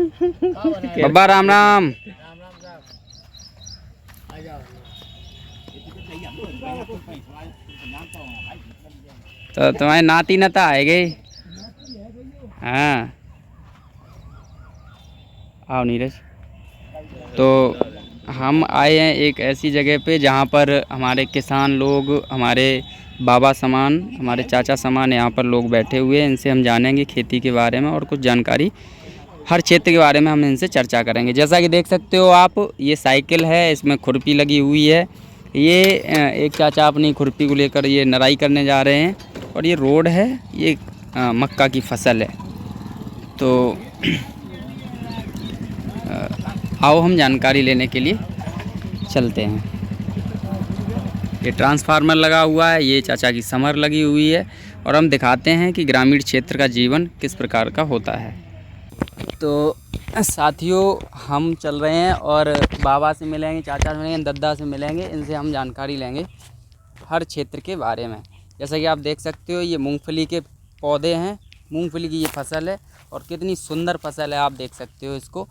बब्बा राम राम। तो तुम्हारे नाती नता आएगे। हाँ आओ नीरज। तो हम आए हैं एक ऐसी जगह पे जहाँ पर हमारे किसान लोग, हमारे बाबा समान, हमारे चाचा समान यहाँ पर लोग बैठे हुए हैं। इनसे हम जानेंगे खेती के बारे में और कुछ जानकारी हर क्षेत्र के बारे में हम इनसे चर्चा करेंगे। जैसा कि देख सकते हो आप, ये साइकिल है, इसमें खुरपी लगी हुई है। ये एक चाचा अपनी खुरपी को लेकर ये नराई करने जा रहे हैं। और ये रोड है, ये मक्का की फसल है। तो आओ हम जानकारी लेने के लिए चलते हैं। ये ट्रांसफार्मर लगा हुआ है, ये चाचा की समर लगी हुई है और हम दिखाते हैं कि ग्रामीण क्षेत्र का जीवन किस प्रकार का होता है। तो साथियों हम चल रहे हैं और बाबा से मिलेंगे, चाचा से मिलेंगे, दद्दा से मिलेंगे। इनसे हम जानकारी लेंगे हर क्षेत्र के बारे में। जैसा कि आप देख सकते हो ये मूंगफली के पौधे हैं, मूंगफली की ये फसल है और कितनी सुंदर फसल है। आप देख सकते हो इसको।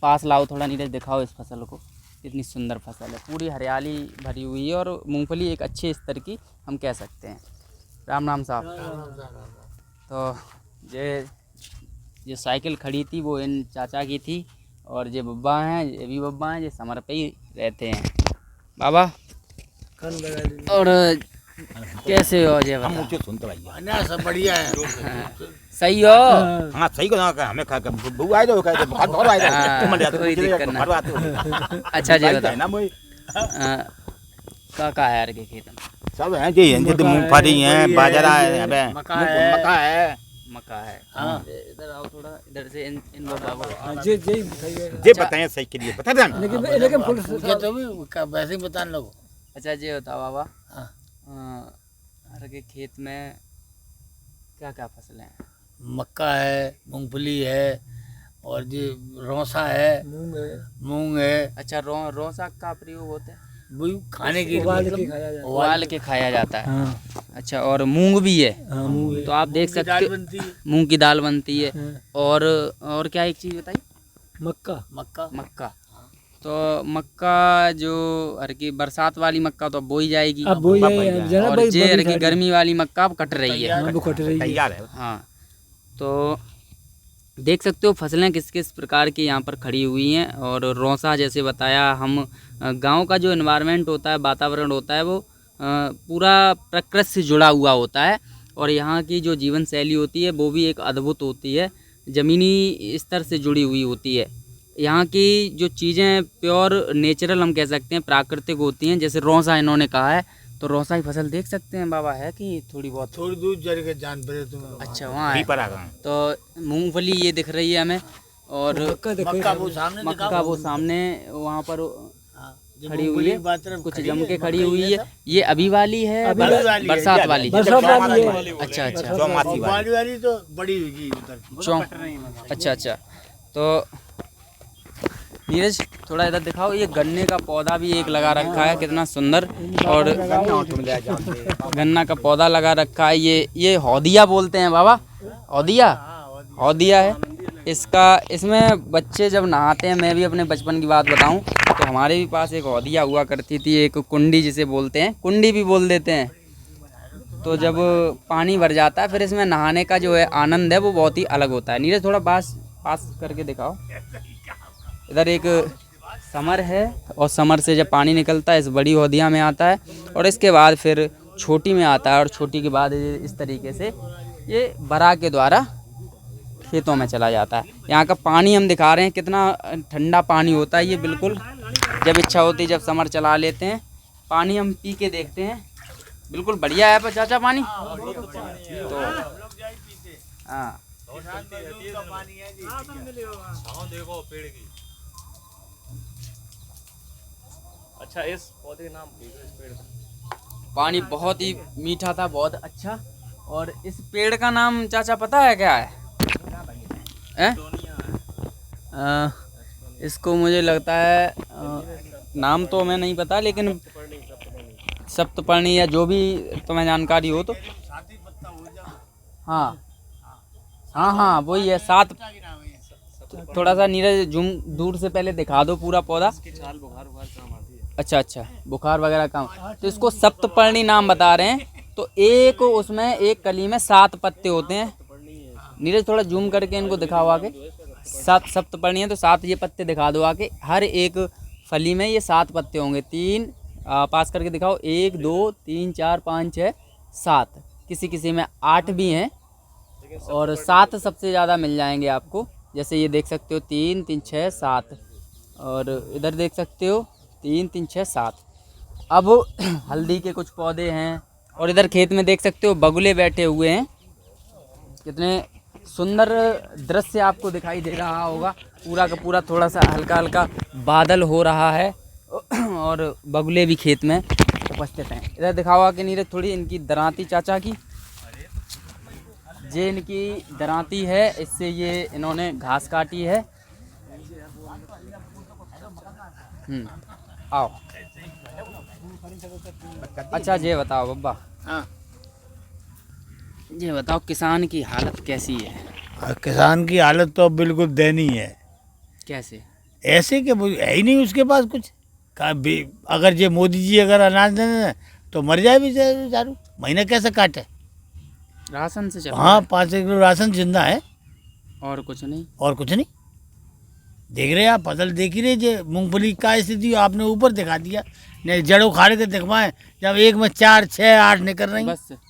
पास लाओ थोड़ा नीरज, दिखाओ इस फसल को, कितनी सुंदर फसल है, पूरी हरियाली भरी हुई है और मूंगफली एक अच्छे स्तर की हम कह सकते हैं। राम राम साहब। तो ये साइकिल खड़ी थी वो इन चाचा की थी और ये बब्बा हैं, ये भी बब्बा हैं, ये समर पे ही रहते हैं। बाबा और कैसे हो? जे हम ऊँचे सुनते भाई ना, सब बढ़िया है। सही हो? हाँ सही को ना, हमें खा के बहू आए तो कहते बहुत बहुत आए थे। कोई दिक्कत नहीं। अच्छा जी बताओ ना मोई का है यार के खेत में? सब हैं जी, मूंगफली है, बाजरा है, मक्का है। मक्का है। हाँ इधर आओ थोड़ा, इधर से इन बाबा को जी बताएं सही के लिए बता दें, लेकिन फुल तो भी वैसे ही बताने लोगों। अच्छा जी बताओ बाबा, हर के खेत में क्या क्या फसलें हैं? मक्का है, मूंगफली है और जी रौसा है, मूंग है। अच्छा रौसा का प्रयोग होता है? वो खाने की उबाल के खाया जाता है। हाँ। अच्छा और मूंग भी है? हाँ, मूंग है। तो आप देख सकते हो मूंग की दाल बनती है। हाँ। और क्या एक चीज़ बताइए? मक्का। तो मक्का जो हर की बरसात वाली मक्का तो बोई जाएगी अब बोई और जे हर की गर्मी वाली मक्का अब कट रही है। हाँ, वो कट रही है, तैयार है। हाँ तो देख सकते हो फसलें किस किस प्रकार की यहाँ पर खड़ी हुई हैं। और रौसा जैसे बताया, हम गांव का जो एनवायरनमेंट होता है, वातावरण होता है, वो पूरा प्रकृति से जुड़ा हुआ होता है और यहाँ की जो जीवन शैली होती है वो भी एक अद्भुत होती है, ज़मीनी स्तर से जुड़ी हुई होती है। यहाँ की जो चीज़ें प्योर नेचुरल हम कह सकते हैं, प्राकृतिक होती हैं। जैसे रौसा इन्होंने कहा है, तो रौसा की फसल देख सकते हैं बाबा, है कि थोड़ी बहुत? थोड़ी दूर चल के जान पड़े तुम्हें। अच्छा वहाँ है। तो मूंगफली ये दिख रही है हमें और मक्का वो सामने वहाँ पर खड़ी हुई है, कुछ जम के खड़ी हुई है। ये अभी वाली है, बरसात वाली? अच्छा वाली तो बड़ी होगी उधर। अच्छा तो नीरज थोड़ा इधर दिखाओ। ये गन्ने का पौधा भी एक लगा रखा है, कितना सुंदर। और गन्ना का पौधा लगा रखा है। ये हौदिया बोलते हैं बाबा, हौदिया है इसमें बच्चे जब नहाते हैं, मैं भी अपने बचपन की बात बताऊं तो हमारे भी पास एक हौदिया हुआ करती थी, एक कुंडी जिसे बोलते हैं, कुंडी भी बोल देते हैं। तो जब पानी भर जाता है फिर इसमें नहाने का जो है आनंद है वो बहुत ही अलग होता है। नीरज थोड़ा पास करके दिखाओ। इधर एक समर है और समर से जब पानी निकलता है इस बड़ी हौदिया में आता है और इसके बाद फिर छोटी में आता है और छोटी के बाद इस तरीके से ये बरा के द्वारा खेतों में चला जाता है। यहाँ का पानी हम दिखा रहे हैं, कितना ठंडा पानी होता है ये। बिल्कुल जब इच्छा होती है, जब समर चला लेते हैं, पानी हम पी के देखते हैं, बिल्कुल बढ़िया है पर चाचा पानी। तो हाँ अच्छा इस पौधे का नाम इस पेड़ का? पानी बहुत ही मीठा था, बहुत अच्छा। और इस पेड़ का नाम चाचा पता है क्या है? इसको मुझे लगता है नाम तो हमें नहीं पता, लेकिन सप्तपर्णी या जो भी तुम्हें जानकारी हो तो। हाँ वही है, थोड़ा सा नीरज जूम दूर से पहले दिखा दो पूरा पौधा। इसकी छाल बुखार बुखार काम आती है। अच्छा अच्छा, बुखार वगैरह काम। तो इसको सप्तपर्णी नाम बता रहे हैं। तो एक उसमें एक कली में 7 पत्ते होते हैं। नीरज थोड़ा जूम करके इनको दिखाओ आके। 7 सप्तपर्णी है तो 7 ये पत्ते दिखा दो आके। हर एक फली में ये 7 पत्ते होंगे। 3 पास करके दिखाओ, 1 2 3 4 5 6 7, किसी किसी में 8 भी हैं और 7 सबसे ज़्यादा मिल जाएंगे आपको। जैसे ये देख सकते हो 3 3 6 7 और इधर देख सकते हो 3 3 6 7। अब हल्दी के कुछ पौधे हैं और इधर खेत में देख सकते हो बगुले बैठे हुए हैं। कितने सुंदर दृश्य आपको दिखाई दे रहा होगा। पूरा का पूरा थोड़ा सा हल्का हल्का बादल हो रहा है और बगुले भी खेत में उपस्थित हैं। इधर दिखाओ आके नीरज थोड़ी इनकी दरांती चाचा की। ये इनकी दरांती है, इससे ये इन्होंने घास काटी है। आओ। अच्छा ये बताओ बब्बा, हाँ, ये बताओ किसान की हालत कैसी है? और किसान की हालत तो अब बिल्कुल दयनीय है। कैसे? ऐसे कि वो है ही नहीं उसके पास कुछ। अगर ये मोदी जी अगर अनाज दे दें तो मर जाए बेचारू। महीना कैसे काटे? राशन से चल हाँ, 5 किलो राशन जिंदा है और कुछ नहीं। और कुछ नहीं। देख रहे आप, फसल देख ही रहे। जे मूंगफली का स्थिति आपने ऊपर दिखा दिया, नहीं जड़ उखाड़ के दिखवाएं जब एक में 4 6 8 निकल रही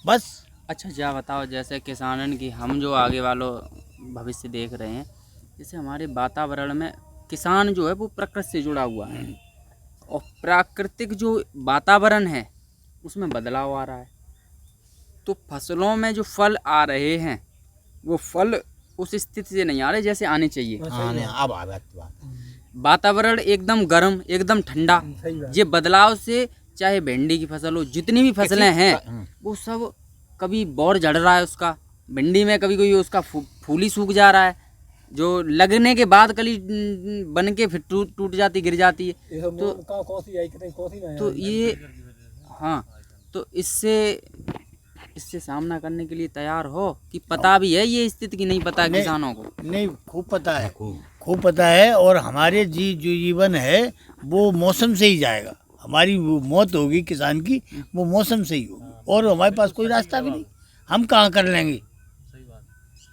बस। अच्छा जा बताओ, जैसे किसानन की हम जो आगे वालों भविष्य देख रहे हैं, जैसे हमारे वातावरण में किसान जो है वो प्रकृति से जुड़ा हुआ है और प्राकृतिक जो वातावरण है उसमें बदलाव आ रहा है। तो फसलों में जो फल आ रहे हैं वो फल उस स्थिति से नहीं आ रहे जैसे आने चाहिए। अब आ बात। वातावरण एकदम गर्म, एकदम ठंडा। ये बदलाव से चाहे भिंडी की फसल हो, जितनी भी फसलें हैं वो सब, कभी बौर झड़ रहा है उसका, भिंडी में कभी कोई उसका फूली सूख जा रहा है, जो लगने के बाद कली बन के फिर टूट जाती, गिर जाती है। तो ये हाँ, तो इससे सामना करने के लिए तैयार हो कि पता भी है ये स्थिति की नहीं पता है किसानों को? नहीं, खूब पता है, खूब पता है। और हमारे जो जीवन है वो मौसम से ही जाएगा। हमारी वो मौत होगी किसान की, वो मौसम से ही होगी और हमारे पास कोई रास्ता भी नहीं। हम कहाँ कर लेंगे,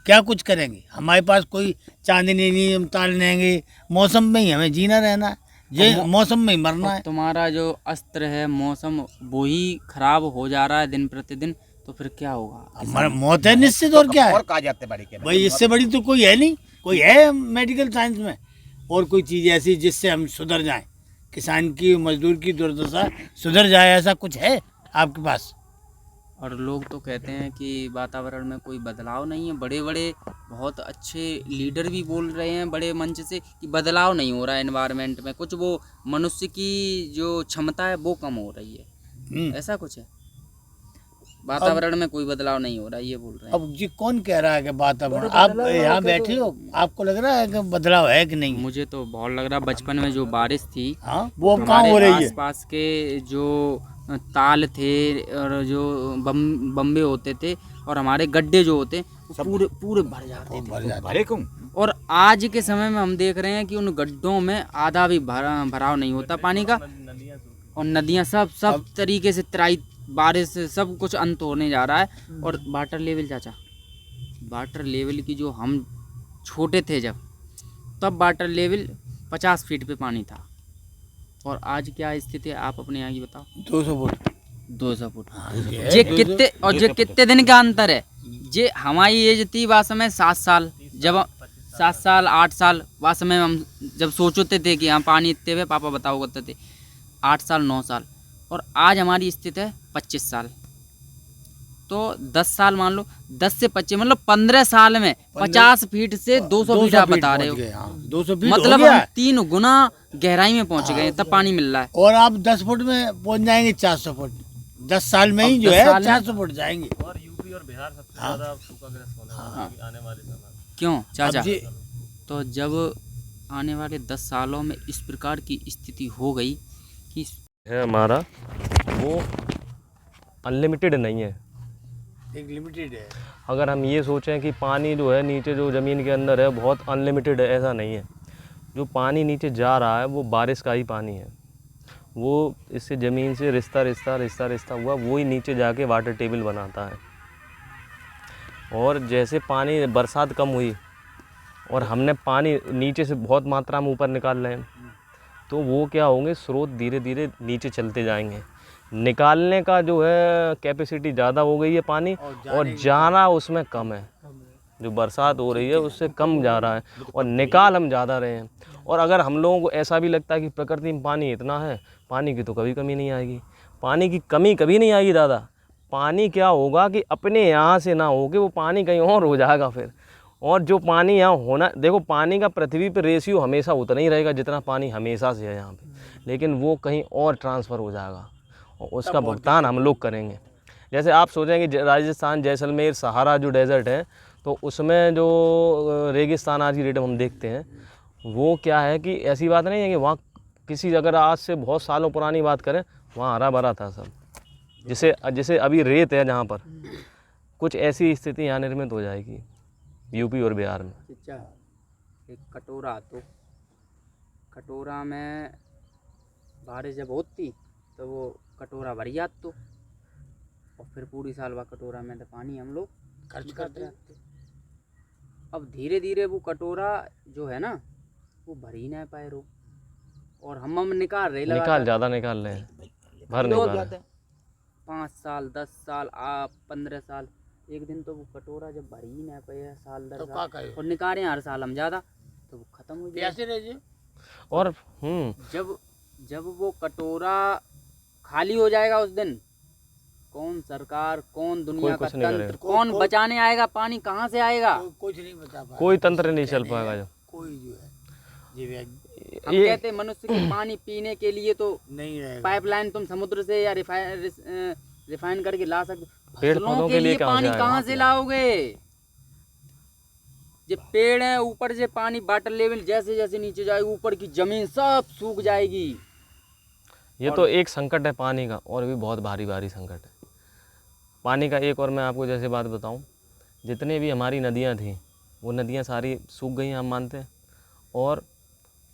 क्या कुछ करेंगे? हमारे पास कोई चांदनी नहीं हम ताल लेंगे। मौसम में ही हमें जीना रहना है, ये मौसम में ही मरना है। तुम्हारा जो अस्त्र है मौसम, वो ही खराब हो जा रहा है दिन प्रतिदिन, तो फिर क्या होगा? मौत है निश्चित, और क्या है? और कहा जाते बड़ी के भाई इससे बड़ी तो कोई है नहीं। कोई है मेडिकल साइंस में और कोई चीज़ ऐसी जिससे हम सुधर जाएं, किसान की मजदूर की दुर्दशा सुधर जाए, ऐसा कुछ है आपके पास? और लोग तो कहते हैं कि वातावरण में कोई बदलाव नहीं है। बड़े बड़े बहुत अच्छे लीडर भी बोल रहे हैं बड़े मंच से कि बदलाव नहीं हो रहा है एनवायरनमेंट में, कुछ वो मनुष्य की जो क्षमता है वो कम हो रही है, ऐसा कुछ है। वातावरण में कोई बदलाव नहीं हो रहा है ये बोल रहे हैं। अब जी कौन कह रहा है कि वातावरण? आप यहाँ बैठे हो, आपको लग रहा है कि बदलाव है कि नहीं? मुझे तो बहुत लग रहा है। बचपन में जो बारिश थी, हाँ, वो अब कहाँ हो रही है? आसपास के जो ताल थे और जो बम्बे होते थे और हमारे गड्ढे जो होते वो पूरे भर जाते थे। भरे क्यों? और आज के समय में हम देख रहे हैं कि उन गड्ढों में आधा भी भराव नहीं होता पानी का, और नदियाँ सब तरीके से तराई, बारिश से सब कुछ अंत होने जा रहा है। और वाटर लेवल चाचा, वाटर लेवल की जो हम छोटे थे जब, तब वाटर लेवल 50 फीट पे पानी था, और आज क्या स्थिति है आप अपने यहाँ की बताओ? 200 फुट। 200 फुट। ये कितने और ये कितने दिन का अंतर है? ये हमारी एज थी वह समय 7 साल, जब 7 साल 8 साल वह समय हम जब सोचते थे कि हाँ पानी इतने हुए, पापा बताओ करते थे 8 साल 9 साल, और आज हमारी स्थिति है 25 साल। तो 10 साल मान लो, 10 से 25 मतलब 15 साल में 50 फीट से 200 फीट आप बता रहे हो। 200 फीट मतलब हो गया। हम 3 गुना गहराई में पहुंच गए तब पानी मिल रहा है। और आप 10 फुट में पहुंच जाएंगे 400 फुट। 10 साल में ही जो है 400 फुट जाएंगे। और यूपी और बिहार सबसे ज्यादा सूखाग्रस्त होने वाला है आने वाले समय में। क्यों चाचा? तो जब आने वाले 10 सालों में इस प्रकार की स्थिति हो गई कि है हमारा वो अनलिमिटेड नहीं है, एक लिमिटेड है। अगर हम ये सोचें कि पानी जो है नीचे जो ज़मीन के अंदर है बहुत अनलिमिटेड है, ऐसा नहीं है। जो पानी नीचे जा रहा है वो बारिश का ही पानी है, वो इससे ज़मीन से रिश्ता रिश्ता रिश्ता रिश्ता हुआ वो ही नीचे जाके वाटर टेबल बनाता है। और जैसे पानी बरसात कम हुई और हमने पानी नीचे से बहुत मात्रा में ऊपर निकाल रहे हैं, तो वो क्या होंगे, स्रोत धीरे धीरे नीचे चलते जाएंगे। निकालने का जो है कैपेसिटी ज़्यादा हो गई है पानी, और जाना उसमें कम है। जो बरसात हो रही है उससे कम जा रहा है और निकाल हम ज़्यादा रहे हैं। और अगर हम लोगों को ऐसा भी लगता है कि प्रकृति में पानी इतना है, पानी की तो कभी कमी नहीं आएगी। पानी की कमी कभी नहीं आएगी दादा। पानी क्या होगा कि अपने यहाँ से ना हो के वो पानी कहीं और हो जाएगा फिर। और जो पानी यहाँ होना, देखो पानी का पृथ्वी पर रेशियो हमेशा उतना ही रहेगा जितना पानी हमेशा से है यहाँ पे, लेकिन वो कहीं और ट्रांसफ़र हो जाएगा और उसका भुगतान हम लोग करेंगे। जैसे आप सोचेंगे राजस्थान जैसलमेर सहारा जो डेज़र्ट है, तो उसमें जो रेगिस्तान आज की डेट में हम देखते हैं, वो क्या है कि ऐसी बात नहीं है कि वहाँ किसी, अगर आज से बहुत सालों पुरानी बात करें, वहाँ हरा भरा था सब। जैसे अभी रेत है जहाँ पर, कुछ ऐसी स्थिति यहाँ निर्मित हो जाएगी यूपी और बिहार में। अच्छा, एक कटोरा, तो कटोरा में बारिश जब होती तो वो कटोरा भर जात, तो और फिर पूरी साल वह कटोरा में तो पानी हम लोग खर्च करते रहते। अब धीरे धीरे वो कटोरा जो है ना वो भर ही नहीं पाए रो, और हम निकाल रहे, निकाल ज़्यादा निकाल रहे हैं, भर निकाल रहे हैं। 5 साल 10 साल 15 साल, एक दिन तो वो कटोरा जब भर ही नहीं पाए साल दर साल, और निकाले हर साल हम ज़्यादा, तो वो ख़त्म हो जाए। और जब वो कटोरा खाली हो जाएगा उस दिन, कौन सरकार, कौन दुनिया का तंत्र, कौन बचाने आएगा? पानी कहाँ से आएगा? कुछ नहीं बता पाएगा, कोई तंत्र नहीं चल पाएगा। जब कोई जो है हम कहते हैं मनुष्य के पानी पीने के लिए तो नहीं रहेगा। पाइपलाइन तुम समुद्र से या रिफाइन करके ला सकते, पेड़ फसलों पौधों के लिए कहाँ पानी से कहाँ से लाओगे? जो पेड़ है ऊपर से पानी वाटर लेवल जैसे जैसे नीचे जाएगी, ऊपर की जमीन सब सूख जाएगी। ये तो एक संकट है पानी का, और भी बहुत भारी भारी संकट है पानी का। एक और मैं आपको जैसे बात बताऊं, जितने भी हमारी नदियां थी वो नदियां सारी सूख गई हैं, हम मानते हैं। और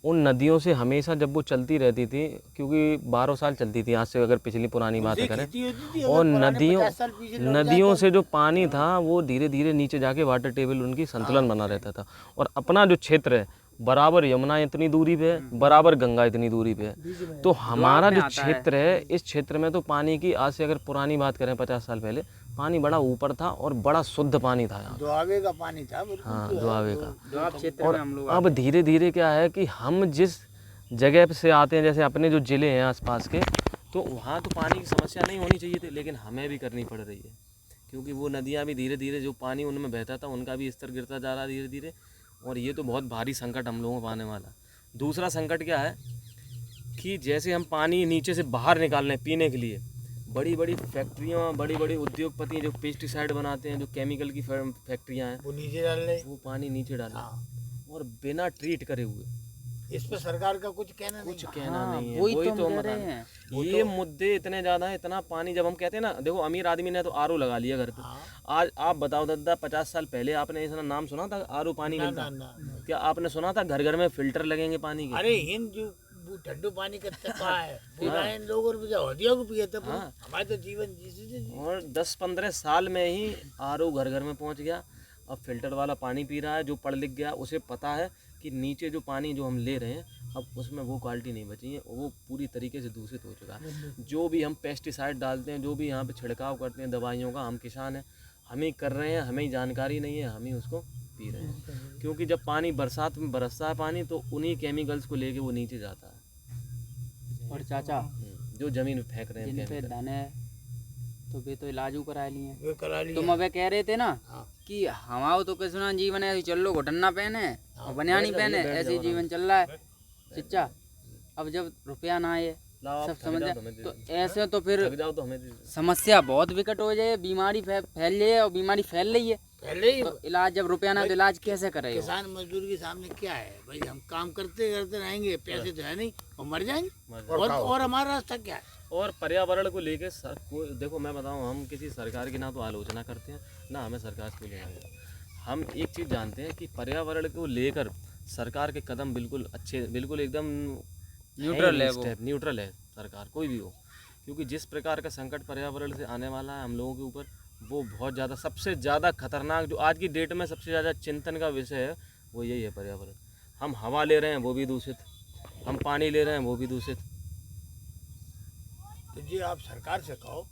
उन नदियों से हमेशा जब वो चलती रहती थी, क्योंकि 12 साल चलती थी आज से, अगर पिछली पुरानी बात करें, और नदियों से जो पानी था वो धीरे धीरे नीचे जाके वाटर टेबल उनकी संतुलन बना रहता था। और अपना जो क्षेत्र है, बराबर यमुना इतनी दूरी पे है, बराबर गंगा इतनी दूरी पे है, तो हमारा जो क्षेत्र है, इस क्षेत्र में तो पानी की, आज से अगर पुरानी बात करें 50 साल पहले, पानी बड़ा ऊपर था और बड़ा शुद्ध पानी था यहाँ। दुआबे का पानी था, हाँ, दुआबे का। दुआब क्षेत्र और में हम लोग अब धीरे धीरे क्या है कि हम जिस जगह से आते हैं, जैसे अपने जो ज़िले हैं आसपास के, तो वहाँ तो पानी की समस्या नहीं होनी चाहिए थी, लेकिन हमें भी करनी पड़ रही है, क्योंकि वो नदियाँ भी धीरे धीरे, जो पानी उनमें बहता था उनका भी स्तर गिरता जा रहा है धीरे धीरे। और ये तो बहुत भारी संकट हम लोगों को आने वाला। दूसरा संकट क्या है कि जैसे हम पानी नीचे से बाहर निकाल रहे हैं पीने के लिए, बड़ी बड़ी फैक्ट्रियाँ, बड़ी बड़ी उद्योगपति जो पेस्टिसाइड बनाते हैं, जो केमिकल की फैक्ट्रियाँ हैं, वो नीचे डाल रहे, वो पानी नीचे डाले और बिना ट्रीट करे हुए। इस पर सरकार का कुछ कहना नहीं, कुछ कहना नहीं है। वही वही तो हम कह बता रहे रहे हैं। हैं। ये मुद्दे इतने ज़्यादा हैं, इतना पानी, जब हम कहते हैं ना, देखो अमीर आदमी ने तो आरओ लगा लिया घर पे। आज आप बताओ दादा, 50 साल पहले आपने ऐसा नाम सुना था आरओ पानी मिलता? क्या आपने सुना था घर घर में फिल्टर लगेंगे पानी के? अरे हिंद जो ठंडू पानी करता है पूरा इन लोगों को पिए थे, हमारे तो जीवन जीते। और 10-15 साल में ही आरओ घर घर में पहुंच गया। अब फिल्टर वाला पानी पी रहा है। जो पढ़ लिख गया उसे पता है कि नीचे जो पानी जो हम ले रहे हैं, अब उसमें वो क्वालिटी नहीं बची है, वो पूरी तरीके से दूषित हो चुका है। जो भी हम पेस्टिसाइड डालते हैं, जो भी यहाँ पे छिड़काव करते हैं दवाइयों का, हम किसान हैं, हम ही कर रहे हैं, हमें जानकारी नहीं है, हम ही उसको पी रहे हैं। क्योंकि जब पानी बरसात में बरसता है पानी, तो उन्हीं केमिकल्स को लेके वो नीचे जाता है। और चाचा जो जमीन में फेंक रहे हैं जिन पे केमिकल। धन है तो वे तो इलाजू करा लिए, वे करा लिया। तुम अबे कह रहे थे ना कि हमारा तो किसान जीवन है, चल लो घुटन ना पहने और बनियानी पहने, ऐसे जीवन चल रहा है चिच्चा। अब जब रुपया ना आए, सब समझ जाए, तो ऐसे तो फिर समस्या बहुत विकट हो जाए, बीमारी फैल जाए, और बीमारी फैल रही है। पहले ही तो इलाज जब रुपया ना तो इलाज कैसे करेगा? किसान मजदूर के सामने क्या है भाई, हम काम करते करते रहेंगे, पैसे तो है नहीं और मर जाएंगे। और हमारा रास्ता क्या है? और पर्यावरण को लेके देखो मैं बताऊं, हम किसी सरकार की ना तो आलोचना करते हैं ना हमें सरकार से लेना है। हम एक चीज़ जानते हैं कि पर्यावरण को लेकर सरकार के कदम बिल्कुल अच्छे, बिल्कुल एकदम न्यूट्रल है वो। न्यूट्रल है सरकार कोई भी हो, क्योंकि जिस प्रकार का संकट पर्यावरण से आने वाला है हम लोगों के ऊपर, वो बहुत ज़्यादा, सबसे ज़्यादा खतरनाक जो आज की डेट में सबसे ज़्यादा चिंतन का विषय है वो यही है पर्यावरण। हम हवा ले रहे हैं वो भी दूषित, हम पानी ले रहे हैं वो भी दूषित। तो जी आप सरकार से कहो।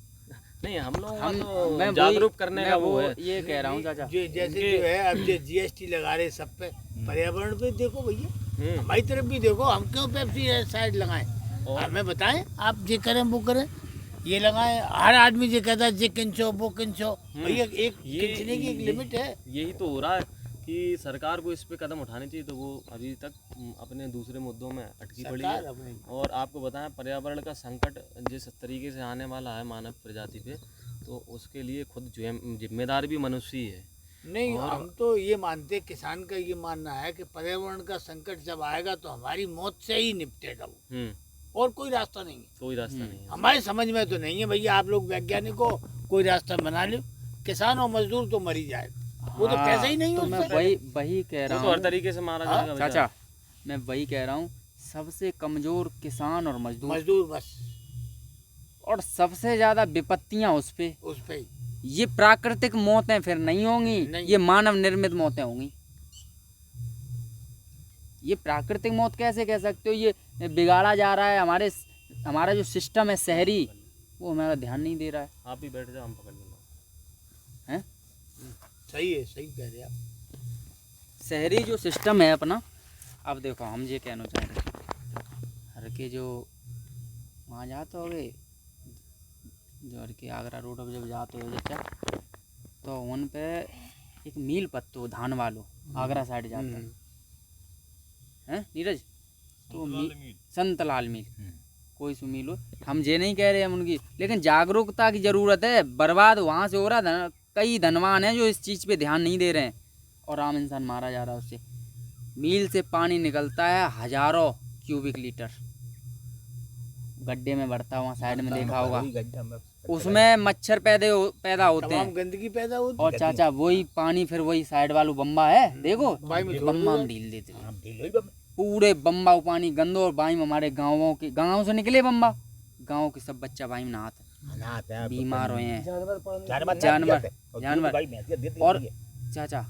नहीं हम लोग मैं जागरूक करने का वो है। ये कह रहा हूँ चाचा, जैसे जो है अब जो GST लगा रहे सब पे, पर्यावरण पे देखो भैया, हमारी तरफ भी देखो, हम क्यों पेप्सी साइड लगाएं? हमें बताएं, आप ये करें वो करें, ये लगाएं। हर आदमी ये कहता है ये किंचो वो किंचो, भैया एक किंचने की एक लिमिट है। यही तो हो रहा है कि सरकार को इस पे कदम उठाने चाहिए, तो वो अभी तक अपने दूसरे मुद्दों में अटकी पड़ी है। और आपको बताएं पर्यावरण का संकट जिस तरीके से आने वाला है मानव प्रजाति पे, तो उसके लिए खुद जिम्मेदार भी मनुष्य ही है। नहीं हम तो ये मानते, किसान का ये मानना है कि पर्यावरण का संकट जब आएगा तो हमारी मौत से ही निपटेगा वो, और कोई रास्ता नहीं है। कोई रास्ता नहीं है हमारे समझ में तो नहीं है भैया, आप लोग वैज्ञानिक हो, कोई रास्ता बना लो। किसान और मजदूर तो मर ही जाएगा, वो तो कैसे ही नहीं तो हो। मैं वही कह रहा तो हूँ हर तरीके से मारा जाएगा चाचा, मैं वही कह रहा हूँ, सबसे कमजोर किसान और मजदूर बस, और सबसे ज्यादा विपत्तियां उस पे ही। ये प्राकृतिक मौतें फिर नहीं होंगी, ये मानव निर्मित मौतें होंगी। ये प्राकृतिक मौत कैसे कह सकते हो? ये बिगाड़ा जा रहा है हमारा जो सिस्टम है शहरी, वो हमारा ध्यान नहीं दे रहा है। आप भी बैठ जाओ, हम पकड़ लेंगे। हैं? सही है, सही कह रहे आप। शहरी जो सिस्टम है अपना, अब देखो हम ये कहना चाह रहे हैं, हर के जो वहाँ जाते हो गए जो हर के आगरा रोड पर जब जाते हो जब, तो उन पे एक मील पत्तो धान वालो आगरा साइड जाता है नीरज, तो संतलाल मील कोई सु मील हो, हम ये नहीं कह रहे हम उनकी, लेकिन जागरूकता की ज़रूरत है। बर्बाद वहाँ से हो रहा है, कई धनवान हैं जो इस चीज़ पे ध्यान नहीं दे रहे हैं और आम इंसान मारा जा रहा है उससे। मील से पानी निकलता है हजारों क्यूबिक लीटर, गड्ढे में बढ़ता है, वहाँ साइड में देखा होगा, उसमें मच्छर पैदा होते हैं, गंदगी पैदा होती है। और चाचा वही पानी फिर वही साइड वालों बम्बा है, देखो बम्बा में ढील देते हैं, पूरे बम्बा वो पानी गंदो, और बाई में हमारे गाँव से निकले बम्बा, गाँव के सब बच्चा बाई में नहाते हैं, बीमार हुए हैं जानवर। और चाचा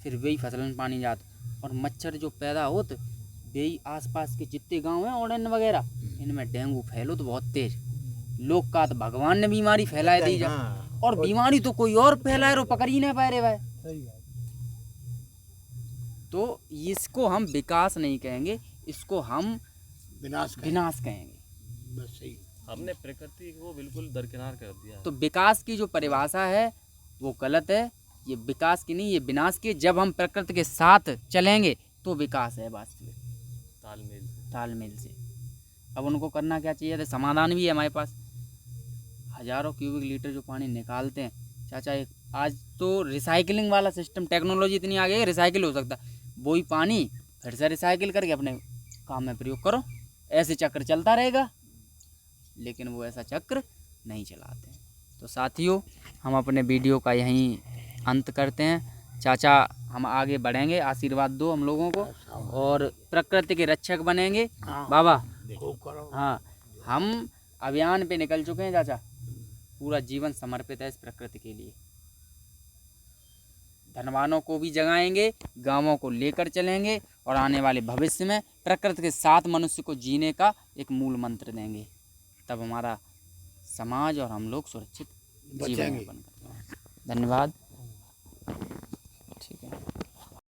फिर वही फसल में पानी जाता, और मच्छर जो पैदा होते वही आसपास के जितने गांव हैं ओडन वगैरह, इनमें डेंगू फैलो तो बहुत तेज, लोग का तो भगवान ने बीमारी फैलाए दी जा, और बीमारी तो कोई और फैलाए रो, पकड़ ही नहीं पाए रे भाई। तो इसको हम विकास नहीं कहेंगे, इसको हम विनाश कहेंगे। बस सही, हमने प्रकृति को बिल्कुल दरकिनार कर दिया है। तो विकास की जो परिभाषा है वो गलत है, ये विकास की नहीं, ये विनाश की। जब हम प्रकृति के साथ चलेंगे तो विकास है वास्तविक, तालमेल से। अब उनको करना क्या चाहिए था, समाधान भी है हमारे पास। हजारों क्यूबिक लीटर जो पानी निकालते हैं चाचा, एक आज तो रिसाइकलिंग वाला सिस्टम, टेक्नोलॉजी इतनी आगे है, रिसाइकिल हो सकता है, वही पानी फिर से रिसाइकिल करके अपने काम में प्रयोग करो, ऐसे चक्र चलता रहेगा। लेकिन वो ऐसा चक्र नहीं चलाते। तो साथियों, हम अपने वीडियो का यहीं अंत करते हैं। चाचा हम आगे बढ़ेंगे, आशीर्वाद दो हम लोगों को, और प्रकृति के रक्षक बनेंगे बाबा। हाँ, हम अभियान पे निकल चुके हैं चाचा, पूरा जीवन समर्पित है इस प्रकृति के लिए। धनवानों को भी जगाएंगे, गांवों को लेकर चलेंगे, और आने वाले भविष्य में प्रकृति के साथ मनुष्य को जीने का एक मूल मंत्र देंगे। तब हमारा समाज और हम लोग सुरक्षित जीवन यापन करेंगे। धन्यवाद।